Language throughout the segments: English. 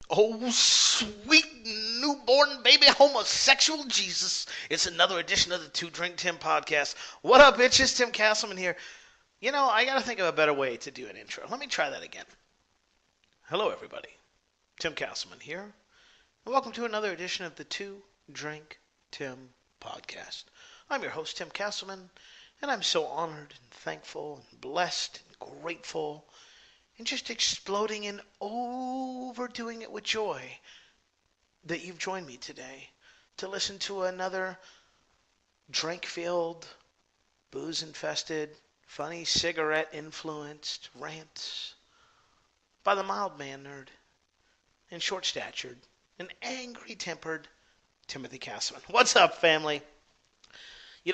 Oh, sweet newborn baby homosexual Jesus. It's another edition of the Two Drink Tim podcast. What up, bitches? Tim Castleman here. I got to think of a better way to do an intro. Let me try that again. Hello, everybody. Tim Castleman here. And welcome to another edition of the Two Drink Tim podcast. I'm your host, Tim Castleman, and I'm so honored and thankful and blessed and grateful and just exploding and overdoing it with joy that you've joined me today to listen to another drink-filled, booze-infested, funny cigarette-influenced rants by the mild-mannered and short-statured and angry-tempered Timothy Castleman. What's up, family?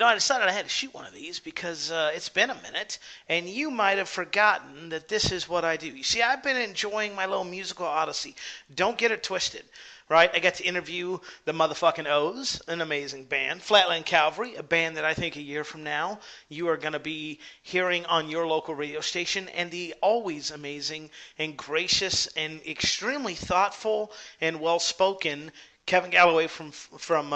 I decided I had to shoot one of these because it's been a minute, and you might have forgotten that this is what I do. You see, I've been enjoying my little musical odyssey. Don't get it twisted, right? I got to interview the motherfucking O's, an amazing band. Flatland Cavalry, a band that I think a year from now you are going to be hearing on your local radio station, and the always amazing and gracious and extremely thoughtful and well-spoken Kevin Galloway from from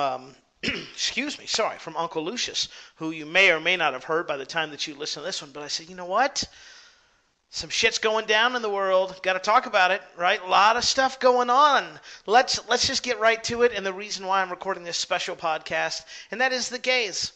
Uncle Lucius, who you may or may not have heard by the time that you listen to this one. But I said, you know what? Some shit's going down in the world. Got to talk about it, right? A lot of stuff going on. Let's just get right to it. And the reason why I'm recording this special podcast, and that is the gays.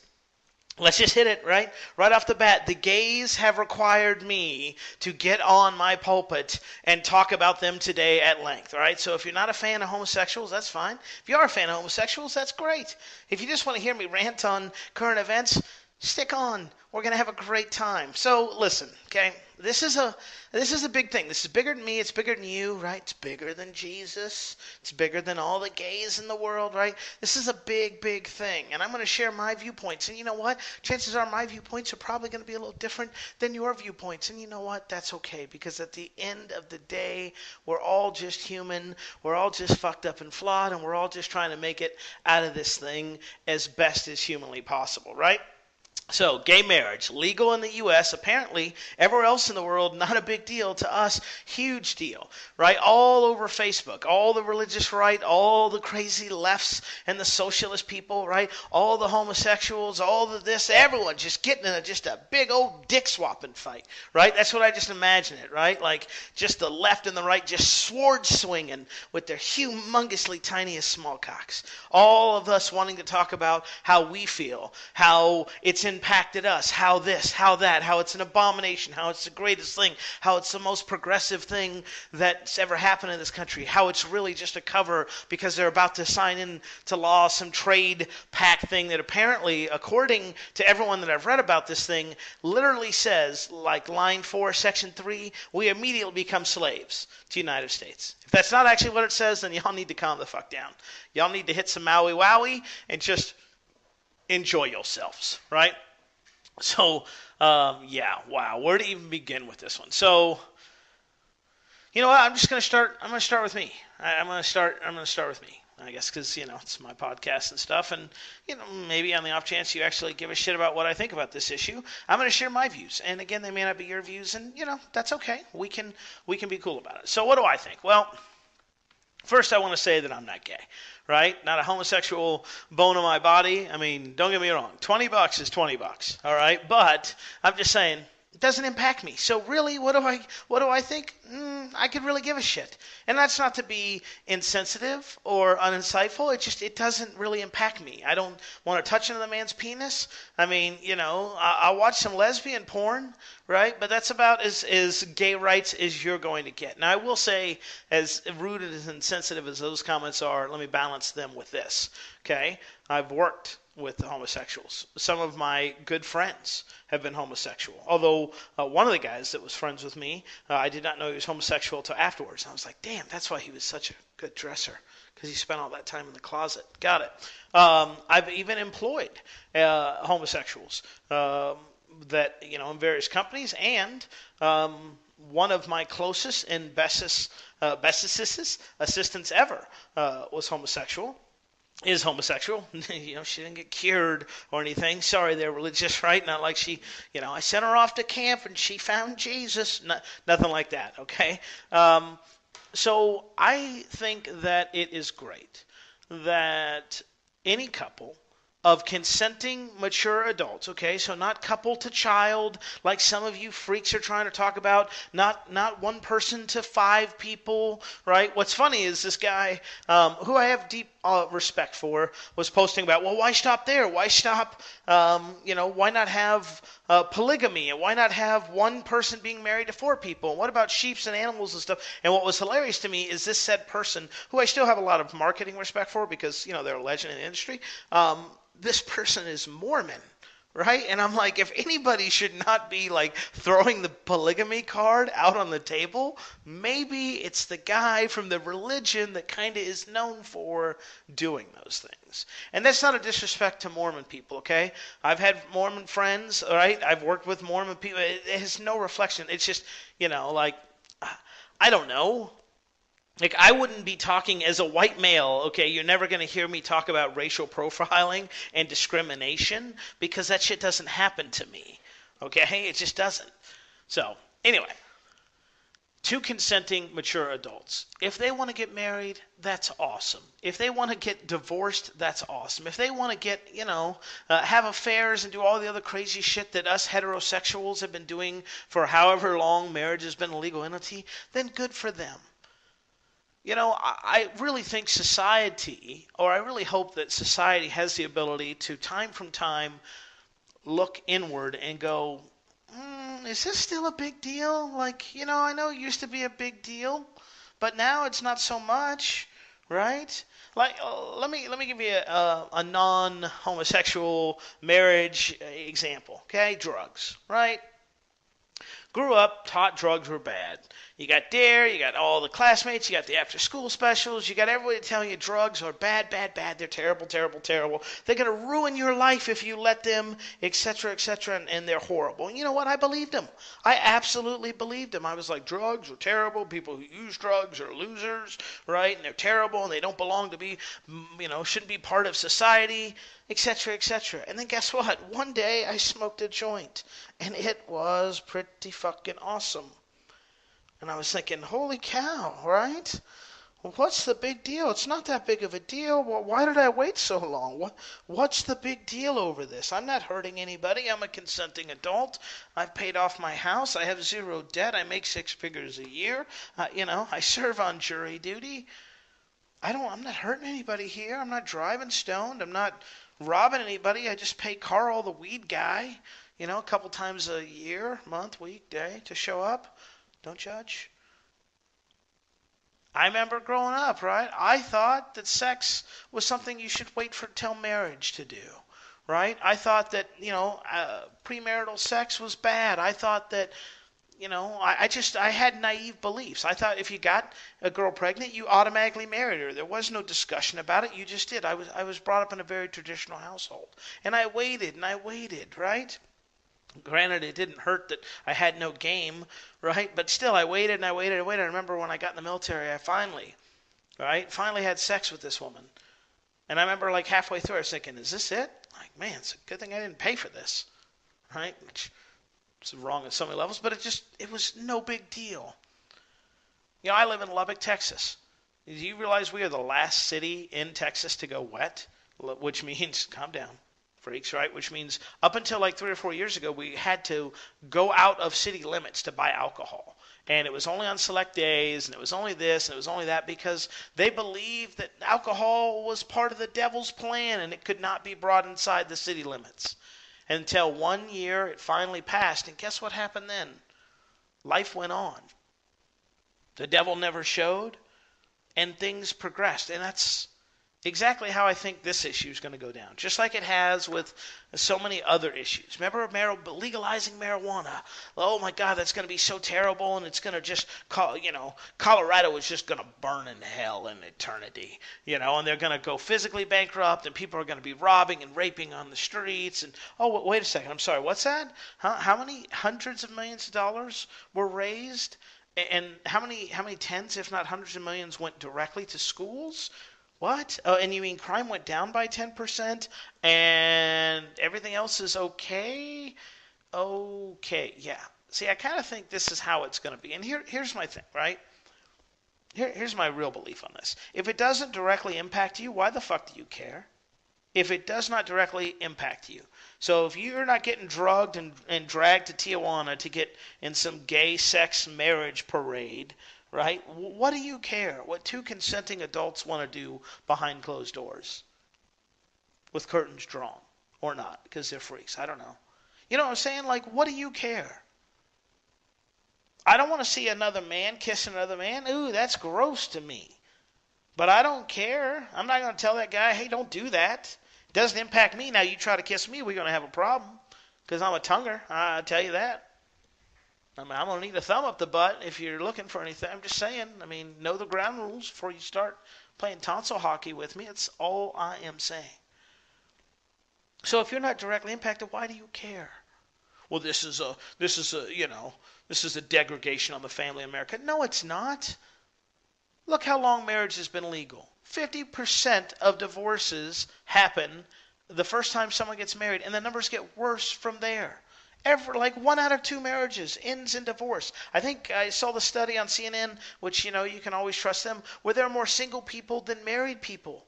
Let's just hit it, right? Right off the bat, the gays have required me to get on my pulpit and talk about them today at length, all right? So if you're not a fan of homosexuals, that's fine. If you are a fan of homosexuals, that's great. If you just want to hear me rant on current events, stick on. We're going to have a great time. So listen, okay? This is a big thing. This is bigger than me. It's bigger than you, right? It's bigger than Jesus. It's bigger than all the gays in the world, right? This is a big, big thing. And I'm going to share my viewpoints. And you know what? Chances are my viewpoints are probably going to be a little different than your viewpoints. And you know what? That's okay. Because at the end of the day, we're all just human. We're all just fucked up and flawed. And we're all just trying to make it out of this thing as best as humanly possible, right? So, gay marriage, legal in the U.S., apparently everywhere else in the world, not a big deal. To us, huge deal, right? All over Facebook, all the religious right, all the crazy lefts and the socialist people, right? All the homosexuals, all the this, everyone just getting in just a big old dick swapping fight, right? That's what I just imagine it, right? Like just the left and the right just sword swinging with their humongously tiniest small cocks. All of us wanting to talk about how we feel, how it's impacted us, how this, how that, how it's an abomination, how it's the greatest thing, how it's the most progressive thing that's ever happened in this country, how it's really just a cover because they're about to sign into law some trade pact thing that apparently, according to everyone that I've read about this thing, literally says, like line 4, section 3, we immediately become slaves to the United States. If that's not actually what it says, then y'all need to calm the fuck down. Y'all need to hit some Maui Wowie and just enjoy yourselves, right? So, wow. Where to even begin with this one? So, you know what? I'm going to start with me. I'm going to start with me, I guess, because, it's my podcast and stuff. And, maybe on the off chance you actually give a shit about what I think about this issue, I'm going to share my views. And again, they may not be your views. And, that's okay. We can be cool about it. So what do I think? Well, first I want to say that I'm not gay. Right? Not a homosexual bone in my body. I mean, don't get me wrong. $20 is $20. All right? But I'm just saying, it doesn't impact me. So really, what do I think? I could really give a shit. And that's not to be insensitive or uninsightful. It doesn't really impact me. I don't want to touch another man's penis. I mean, I'll watch some lesbian porn, right? But that's about as gay rights as you're going to get. Now, I will say, as rude and as insensitive as those comments are, let me balance them with this, okay? I've worked with the homosexuals. Some of my good friends have been homosexual. Although one of the guys that was friends with me, I did not know he was homosexual until afterwards. I was like, damn, that's why he was such a good dresser, because he spent all that time in the closet. Got it. I've even employed homosexuals that, in various companies, and one of my closest and bestest assistants ever was homosexual. Is homosexual. She didn't get cured or anything. Sorry, they're religious, right? Not like she, I sent her off to camp and she found Jesus. Nothing like that, okay? So I think that it is great that any couple of consenting mature adults, okay, so not couple to child like some of you freaks are trying to talk about, not one person to five people, right? What's funny is this guy, who I have deep respect for, was posting about, well, why stop there? Why stop, why not have polygamy? And why not have one person being married to four people? And what about sheep and animals and stuff? And what was hilarious to me is this said person, who I still have a lot of marketing respect for because, they're a legend in the industry, this person is Mormon, right? And I'm like, if anybody should not be like throwing the polygamy card out on the table, maybe it's the guy from the religion that kind of is known for doing those things. And that's not a disrespect to Mormon people, okay? I've had Mormon friends, all right? I've worked with Mormon people. It has no reflection. It's just, I don't know. Like, I wouldn't be talking as a white male, okay? You're never going to hear me talk about racial profiling and discrimination because that shit doesn't happen to me, okay? It just doesn't. So, anyway, two consenting mature adults. If they want to get married, that's awesome. If they want to get divorced, that's awesome. If they want to get, have affairs and do all the other crazy shit that us heterosexuals have been doing for however long marriage has been a legal entity, then good for them. I really think society, or I really hope that society has the ability to, time from time, look inward and go, is this still a big deal? Like, I know it used to be a big deal, but now it's not so much, right? Like, let me give you a non-homosexual marriage example, okay? Drugs, right? Grew up, taught drugs were bad. You got DARE, you got all the classmates, you got the after-school specials, you got everybody telling you drugs are bad, bad, bad, they're terrible, terrible, terrible. They're going to ruin your life if you let them, etc., etc., and they're horrible. And you know what? I believed them. I absolutely believed them. I was like, drugs are terrible. People who use drugs are losers, right? And they're terrible, and they don't belong to be, shouldn't be part of society, etc., etc. And then guess what? One day I smoked a joint, and it was pretty fucking awesome. And I was thinking, holy cow, right? Well, what's the big deal? It's not that big of a deal. Well, why did I wait so long? What's the big deal over this? I'm not hurting anybody. I'm a consenting adult. I've paid off my house. I have zero debt. I make 6 figures a year. I serve on jury duty. I'm not hurting anybody here. I'm not driving stoned. I'm not robbing anybody. I just pay Carl, the weed guy, a couple times a year, month, week, day to show up. Don't judge. I remember growing up, right? I thought that sex was something you should wait for till marriage to do, right? I thought that, premarital sex was bad. I thought that, I had naive beliefs. I thought if you got a girl pregnant, you automatically married her. There was no discussion about it. You just did. I was brought up in a very traditional household. And I waited, right? Granted, it didn't hurt that I had no game, right? But still, I waited and I waited and waited. I remember when I got in the military, I finally had sex with this woman. And I remember like halfway through, I was thinking, is this it? Like, man, it's a good thing I didn't pay for this, right? Which is wrong on so many levels, but it was no big deal. I live in Lubbock, Texas. Do you realize we are the last city in Texas to go wet? Which means, calm down, freaks, right? Which means up until like 3 or 4 years ago, we had to go out of city limits to buy alcohol. And it was only on select days, and it was only this, and it was only that, because they believed that alcohol was part of the devil's plan, and it could not be brought inside the city limits. Until 1 year, it finally passed, and guess what happened then? Life went on. The devil never showed, and things progressed, and that's exactly how I think this issue is going to go down, just like it has with so many other issues. Remember legalizing marijuana? Oh my God, that's going to be so terrible, and it's going to just, Colorado is just going to burn in hell in eternity, and they're going to go physically bankrupt, and people are going to be robbing and raping on the streets, and, oh, wait a second, I'm sorry, what's that? How many hundreds of millions of dollars were raised? And how many tens, if not hundreds of millions, went directly to schools? What? Oh, and you mean crime went down by 10% and everything else is okay? Okay, yeah. See, I kind of think this is how it's going to be. And here's my thing, right? Here's my real belief on this. If it doesn't directly impact you, why the fuck do you care? If it does not directly impact you. So if you're not getting drugged and dragged to Tijuana to get in some gay sex marriage parade, right? What do you care what two consenting adults want to do behind closed doors with curtains drawn or not because they're freaks? I don't know. You know what I'm saying? Like, what do you care? I don't want to see another man kiss another man. Ooh, that's gross to me. But I don't care. I'm not going to tell that guy, hey, don't do that. It doesn't impact me. Now you try to kiss me, we're going to have a problem. Because I'm a tonguer. I tell you that. I mean, I'm going to need a thumb up the butt if you're looking for anything. I'm just saying. I mean, know the ground rules before you start playing tonsil hockey with me. It's all I am saying. So if you're not directly impacted, why do you care? Well, this is a degradation on the family in America. No, it's not. Look how long marriage has been legal. 50% of divorces happen the first time someone gets married, and the numbers get worse from there. Like 1 out of 2 marriages ends in divorce. I think I saw the study on CNN, which, you can always trust them, where there are more single people than married people.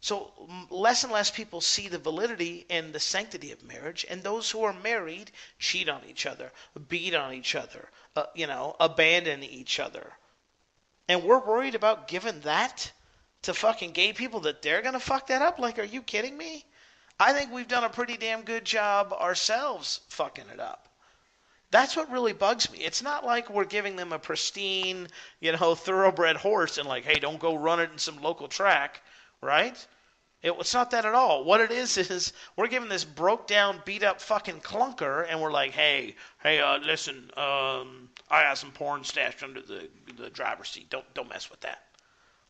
So less and less people see the validity and the sanctity of marriage, and those who are married cheat on each other, beat on each other, abandon each other. And we're worried about giving that to fucking gay people that they're going to fuck that up? Like, are you kidding me? I think we've done a pretty damn good job ourselves fucking it up. That's what really bugs me. It's not like we're giving them a pristine, thoroughbred horse and like, hey, don't go run it in some local track. Right? It's not that at all. What it is we're giving this broke down, beat up fucking clunker, and we're like, hey, listen, I got some porn stashed under the driver's seat. Don't mess with that.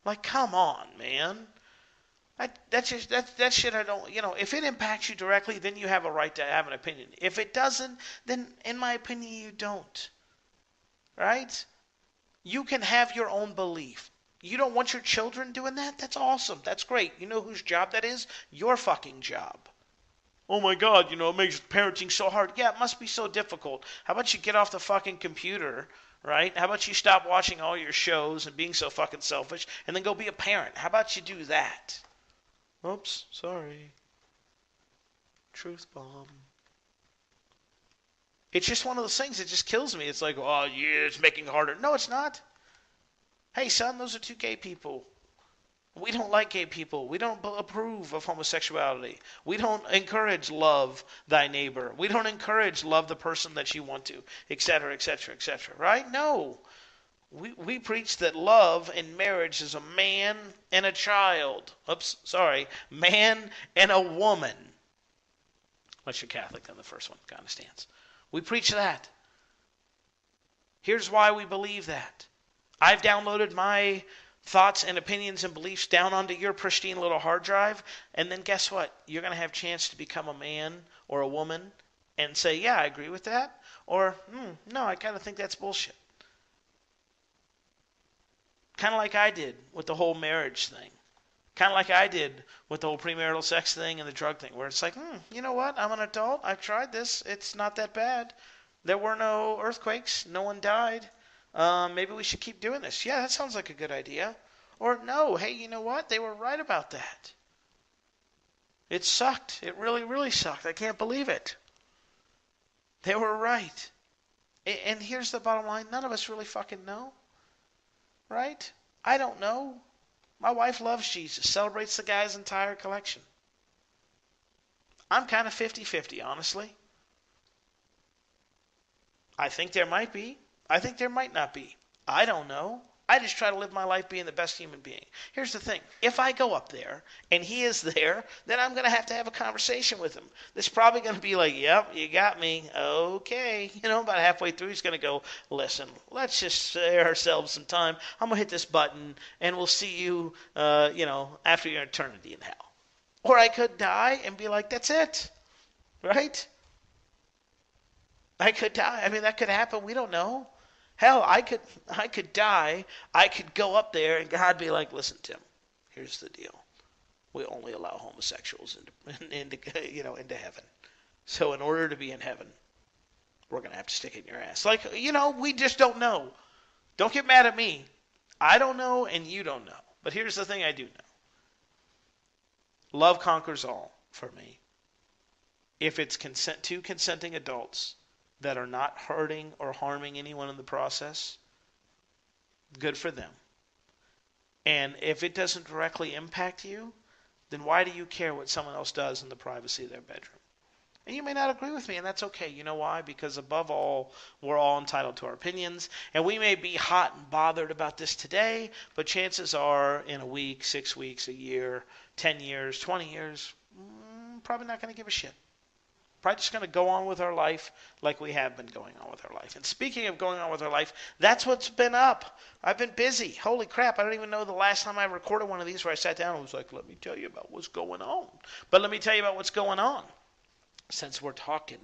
Like, come on, man. That shit I don't. If it impacts you directly, then you have a right to have an opinion. If it doesn't, then in my opinion, you don't. Right? You can have your own belief. You don't want your children doing that? That's awesome. That's great. You know whose job that is? Your fucking job. Oh my God, it makes parenting so hard. Yeah, it must be so difficult. How about you get off the fucking computer, right? How about you stop watching all your shows and being so fucking selfish and then go be a parent? How about you do that? Oops, sorry. Truth bomb. It's just one of those things that just kills me. It's like, oh yeah, it's making it harder. No, it's not. Hey, son, those are 2 gay people. We don't like gay people. We don't approve of homosexuality. We don't encourage love thy neighbor. We don't encourage love the person that you want to, etc., etc., etc. Right? No. We preach that love in marriage is a man and a child. Man and a woman. Unless you're Catholic, then the first one kind of stands. We preach that. Here's why we believe that. I've downloaded my thoughts and opinions and beliefs down onto your pristine little hard drive, and then guess what? You're going to have a chance to become a man or a woman and say, yeah, I agree with that, or no, I kind of think that's bullshit. Kind of like I did with the whole marriage thing. Kind of like I did with the whole premarital sex thing and the drug thing, where it's like, you know what? I'm an adult. I've tried this. It's not that bad. There were no earthquakes. No one died. Maybe we should keep doing this. Yeah, that sounds like a good idea. Or no, hey, you know what? They were right about that. It sucked. It really, really sucked. I can't believe it. They were right. And here's the bottom line. None of us really fucking know. Right? I don't know. My wife loves Jesus. Celebrates the guy's entire collection. I'm kind of 50-50, honestly. I think there might be. I think there might not be. I don't know. I just try to live my life being the best human being. Here's the thing. If I go up there and he is there, then I'm going to have a conversation with him. That's probably going to be like, yep, you got me. Okay. About halfway through, he's going to go, listen, let's just save ourselves some time. I'm going to hit this button and we'll see you, after your eternity in hell. Or I could die and be like, that's it. Right? I could die. I mean, that could happen. We don't know. Hell, I could die. I could go up there and God be like, listen, Tim, here's the deal. We only allow homosexuals into heaven. So in order to be in heaven, we're going to have to stick it in your ass. Like, we just don't know. Don't get mad at me. I don't know and you don't know. But here's the thing I do know. Love conquers all for me. If it's two consenting adults that are not hurting or harming anyone in the process, good for them. And if it doesn't directly impact you, then why do you care what someone else does in the privacy of their bedroom? And you may not agree with me, and that's okay. You know why? Because above all, we're all entitled to our opinions. And we may be hot and bothered about this today, but chances are in a week, 6 weeks, a year, 10 years, 20 years, probably not going to give a shit. Probably just going to go on with our life like we have been going on with our life. And speaking of going on with our life, that's what's been up. I've been busy. Holy crap, I don't even know the last time I recorded one of these where I sat down and was like, let me tell you about what's going on. But let me tell you about what's going on, since we're talking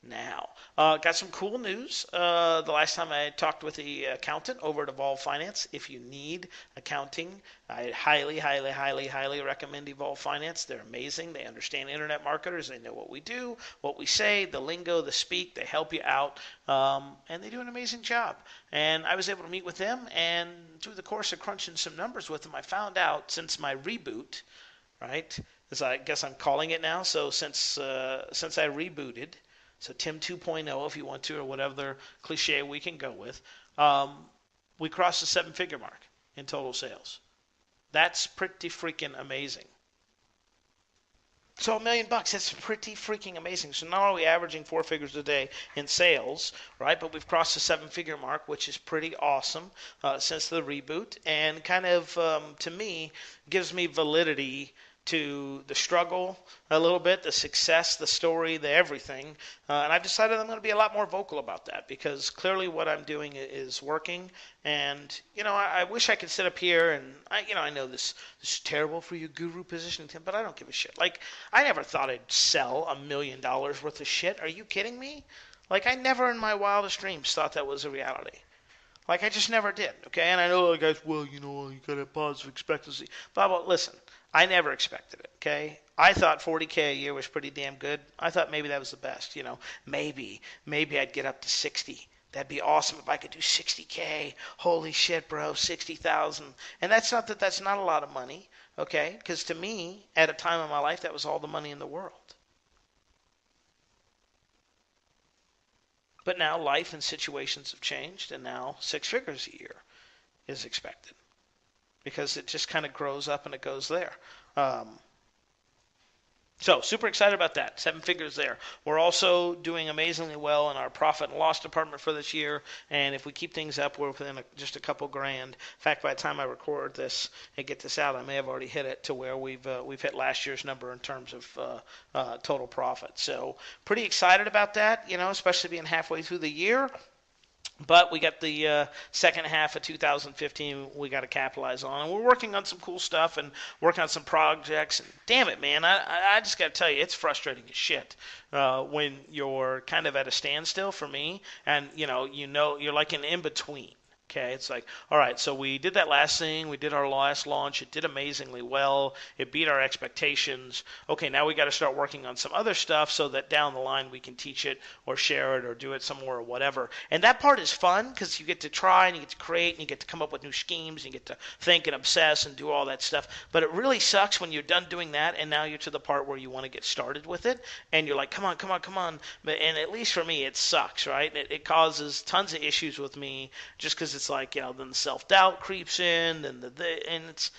now. Got some cool news. The last time I talked with the accountant over at Evolve Finance. If you need accounting, I highly, highly, highly, highly recommend Evolve Finance. They're amazing. They understand internet marketers. They know what we do, what we say, the lingo, the speak. They help you out, and they do an amazing job. And I was able to meet with them, and through the course of crunching some numbers with them, I found out since my reboot, right, as I guess I'm calling it now. So since I rebooted, so Tim 2.0 if you want to, or whatever cliche we can go with, we crossed the 7-figure mark in total sales. That's pretty freaking amazing. So $1 million, that's pretty freaking amazing. So not only are we averaging 4 figures a day in sales, right, but we've crossed the 7-figure mark, which is pretty awesome since the reboot, and kind of, to me, gives me validity to the struggle a little bit, the success, the story, the everything. And I've decided I'm going to be a lot more vocal about that because clearly what I'm doing is working. And, I wish I could sit up here and, I know this is terrible for your guru position, Tim, but I don't give a shit. Like, I never thought I'd sell $1 million worth of shit. Are you kidding me? Like, I never in my wildest dreams thought that was a reality. Like, I just never did, okay? And I know, guys, well, you got to positive expectancy. But listen, I never expected it, okay? I thought 40K a year was pretty damn good. I thought maybe that was the best, Maybe I'd get up to 60. That'd be awesome if I could do 60K. Holy shit, bro, 60,000. And that's not a lot of money, okay? Because to me, at a time in my life, that was all the money in the world. But now life and situations have changed, and now 6 figures a year is expected. Because it just kind of grows up and it goes there. So super excited about that. 7 figures there. We're also doing amazingly well in our profit and loss department for this year. And if we keep things up, we're within just a couple grand. In fact, by the time I record this and get this out, I may have already hit it to where we've hit last year's number in terms of total profit. So pretty excited about that, especially being halfway through the year. But we got the second half of 2015 we got to capitalize on. And we're working on some cool stuff and working on some projects. And damn it, man, I just got to tell you, it's frustrating as shit when you're kind of at a standstill for me. And, you're like an in-between. Okay, it's like, all right, so we did that last thing. We did our last launch. It did amazingly well. It beat our expectations. Okay, now we got to start working on some other stuff so that down the line we can teach it or share it or do it somewhere or whatever. And that part is fun because you get to try and you get to create and you get to come up with new schemes and you get to think and obsess and do all that stuff. But it really sucks when you're done doing that and now you're to the part where you want to get started with it and you're like, come on. And at least for me, it sucks, right? It causes tons of issues with me just because it's like, then the self-doubt creeps in, and it's,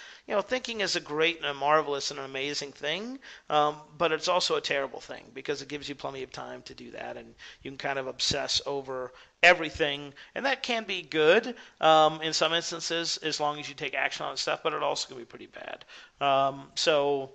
thinking is a great and a marvelous and an amazing thing, but it's also a terrible thing because it gives you plenty of time to do that, and you can kind of obsess over everything, and that can be good in some instances as long as you take action on stuff, but it also can be pretty bad. So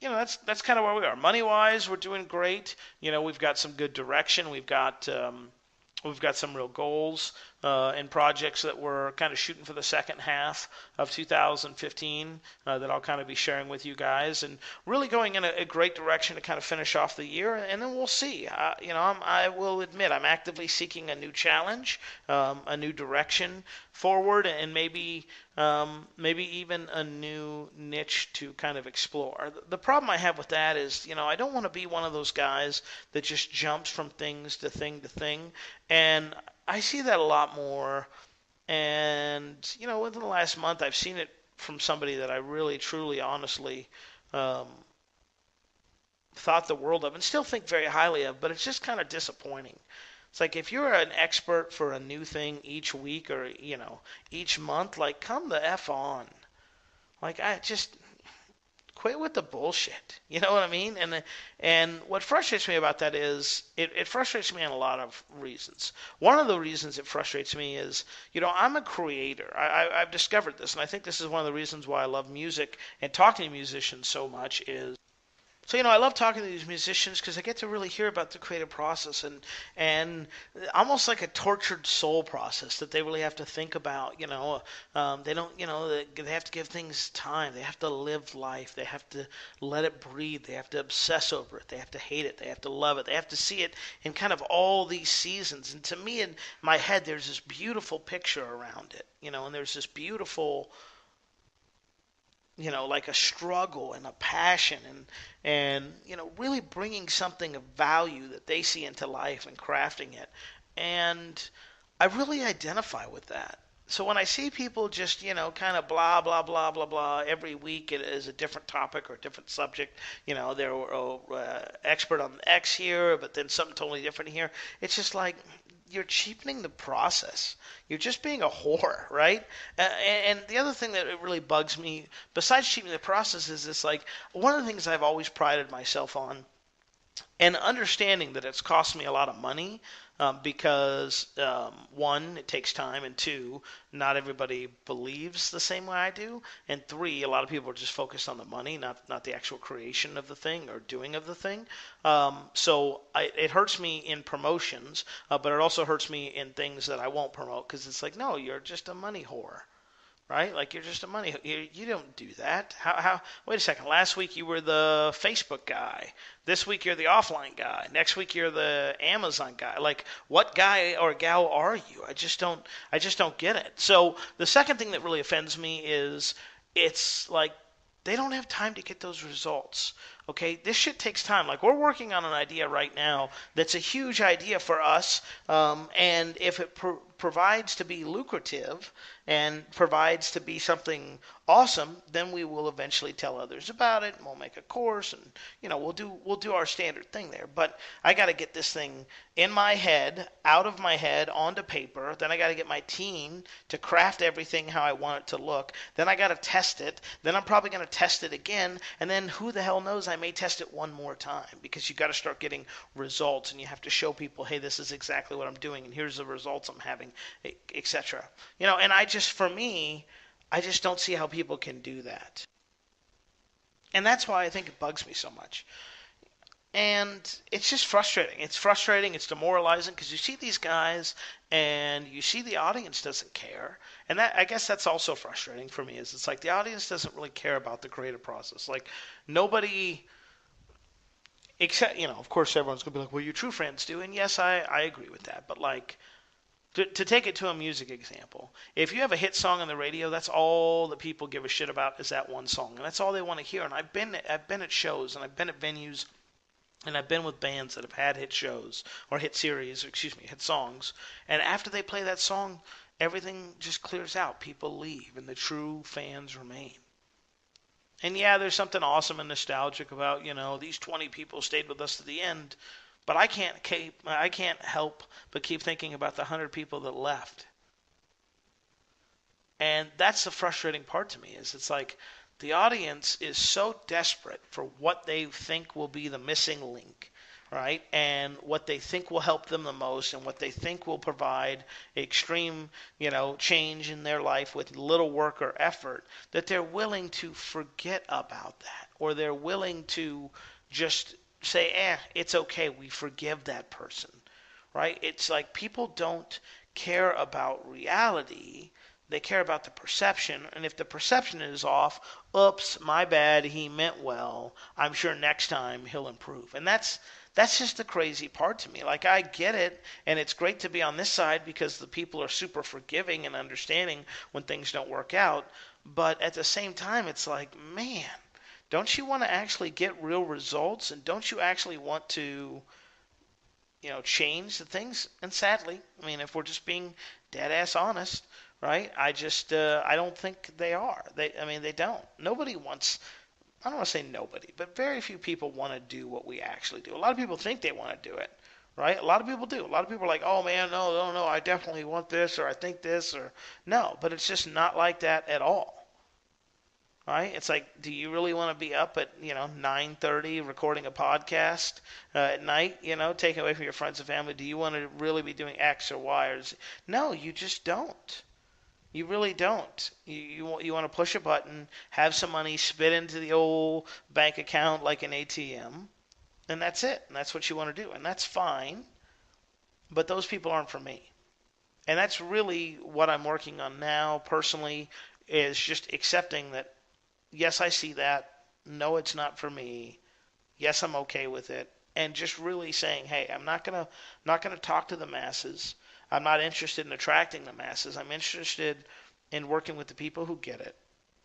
that's kind of where we are. Money-wise, we're doing great. We've got some good direction. We've got some real goals and projects that we're kind of shooting for the second half of 2015 that I'll kind of be sharing with you guys, and really going in a great direction to kind of finish off the year, and then we'll see. I will admit I'm actively seeking a new challenge, a new direction forward, and maybe even a new niche to kind of explore. The problem I have with that is, I don't want to be one of those guys that just jumps from things to thing to thing, and I see that a lot more And, within the last month, I've seen it from somebody that I really, truly, honestly um, thought the world of and still think very highly of, but it's just kind of disappointing. It's like if you're an expert for a new thing each week or, each month, like come the F on. Like I just quit with the bullshit. You know what I mean? And what frustrates me about that is it frustrates me on a lot of reasons. One of the reasons it frustrates me is, I'm a creator. I've discovered this, and I think this is one of the reasons why I love music and talking to musicians so much is so, I love talking to these musicians because I get to really hear about the creative process and almost like a tortured soul process that they really have to think about. They don't, they have to give things time. They have to live life. They have to let it breathe. They have to obsess over it. They have to hate it. They have to love it. They have to see it in kind of all these seasons. And to me, in my head, there's this beautiful picture around it, and there's this beautiful like a struggle and a passion and really bringing something of value that they see into life and crafting it. And I really identify with that. So when I see people just, kind of blah, blah, blah, blah, blah, every week it is a different topic or a different subject, they're expert on X here, but then something totally different here. It's just like, you're cheapening the process. You're just being a whore, right? And the other thing that it really bugs me, besides cheapening the process, is this like one of the things I've always prided myself on, and understanding that it's cost me a lot of money because one, it takes time, and two, not everybody believes the same way I do, and three, a lot of people are just focused on the money, not the actual creation of the thing or doing of the thing. So it hurts me in promotions, but it also hurts me in things that I won't promote because it's like, no, you're just a money whore. Right? Like you're just a money. You don't do that. How? Wait a second. Last week you were the Facebook guy. This week you're the offline guy. Next week you're the Amazon guy. Like what guy or gal are you? I just don't get it. So the second thing that really offends me is it's like they don't have time to get those results. Okay, this shit takes time. Like we're working on an idea right now that's a huge idea for us, and if it provides to be lucrative and provides to be something awesome, then we will eventually tell others about it, and we'll make a course, and we'll do our standard thing there. But I got to get this thing in my head, out of my head, onto paper. Then I got to get my team to craft everything how I want it to look. Then I got to test it. Then I'm probably going to test it again, and then who the hell knows? I may test it one more time because you got to start getting results, and you have to show people, hey, this is exactly what I'm doing, and here's the results I'm having, etc. And for me, I just don't see how people can do that. And that's why I think it bugs me so much. And it's just frustrating. It's frustrating. It's demoralizing because you see these guys and you see the audience doesn't care. And that, I guess that's also frustrating for me is it's like the audience doesn't really care about the creative process. Like nobody except, of course everyone's going to be like, well, your true friends do. And yes, I agree with that. But like, to take it to a music example, if you have a hit song on the radio, that's all that people give a shit about is that one song, and that's all they want to hear. And I've been at shows, and I've been at venues, and I've been with bands that have had hit shows or hit series, or excuse me, hit songs, and after they play that song, everything just clears out. People leave, and the true fans remain. And yeah, there's something awesome and nostalgic about these 20 people stayed with us to the end. But I can't help but keep thinking about the 100 people that left. And that's the frustrating part to me is it's like the audience is so desperate for what they think will be the missing link, right? And what they think will help them the most and what they think will provide extreme, change in their life with little work or effort that they're willing to forget about that or they're willing to just say, it's okay, we forgive that person, right? It's like people don't care about reality. They care about the perception, and if the perception is off, oops, my bad, he meant well. I'm sure next time he'll improve. And that's just the crazy part to me. Like, I get it, and it's great to be on this side because the people are super forgiving and understanding when things don't work out, but at the same time, it's like, man, don't you want to actually get real results? And don't you actually want to, change the things? And sadly, I mean, if we're just being dead ass honest, right? I don't think they are. They don't. Nobody wants. I don't want to say nobody, but very few people want to do what we actually do. A lot of people think they want to do it, right? A lot of people do. A lot of people are like, oh man, no, no, no, I definitely want this, or I think this, or no, but it's just not like that at all, right? It's like, do you really want to be up at 9:30 recording a podcast at night, taking away from your friends and family? Do you want to really be doing X or Y or Z? No, you just don't. You really don't. You want to push a button, have some money spit into the old bank account like an ATM, and that's it. And that's what you want to do, and that's fine. But those people aren't for me. And that's really what I'm working on now personally, is just accepting that yes, I see that. No, it's not for me. Yes, I'm okay with it. And just really saying, hey, I'm not gonna talk to the masses. I'm not interested in attracting the masses. I'm interested in working with the people who get it,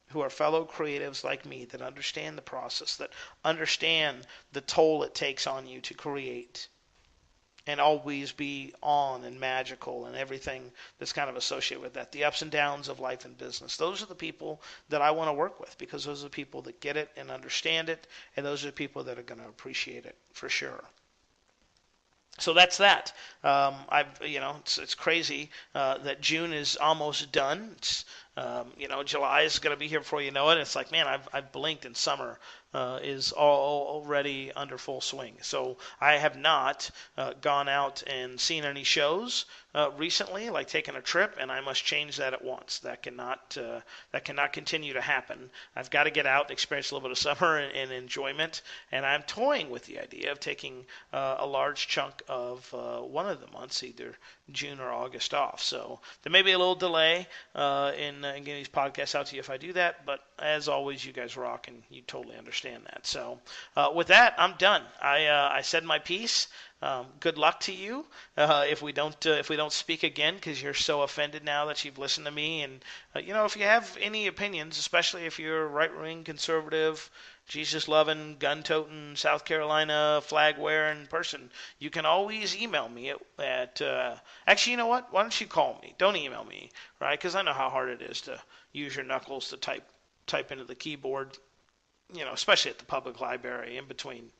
who are fellow creatives like me, that understand the process, that understand the toll it takes on you to create, and always be on and magical and everything that's kind of associated with that. The ups and downs of life and business. Those are the people that I want to work with, because those are the people that get it and understand it, and those are the people that are going to appreciate it for sure. So that's that. It's crazy that June is almost done. July is going to be here before you know it. It's like, man, I've blinked, and summer is already under full swing. So I have not gone out and seen any shows recently, like taken a trip, and I must change that at once. That cannot continue to happen. I've got to get out and experience a little bit of summer and enjoyment, and I'm toying with the idea of taking a large chunk of one of the months, either June or August, off. So there may be a little delay in getting these podcasts out to you if I do that, but as always, you guys rock, and you totally understand that. So with that, I'm done. I said my piece. Good luck to you if we don't speak again, because you're so offended now that you've listened to me. And if you have any opinions, especially if you're a right-wing conservative, Jesus-loving, gun-toting, South Carolina flag-wearing person, you can always email me at actually, you know what? Why don't you call me? Don't email me, right? Because I know how hard it is to use your knuckles to type into the keyboard, especially at the public library in between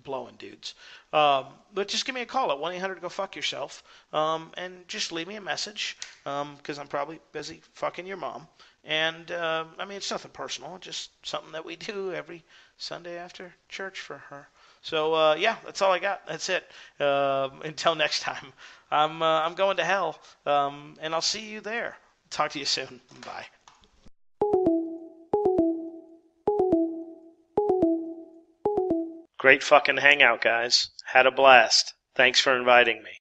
blowing dudes. But just give me a call at 1-800-GO-FUCK-YOURSELF, and just leave me a message, because I'm probably busy fucking your mom. And, it's nothing personal, just something that we do every Sunday after church for her. So, yeah, that's all I got. That's it. Until next time, I'm going to hell, and I'll see you there. Talk to you soon. Bye. Great fucking hangout, guys. Had a blast. Thanks for inviting me.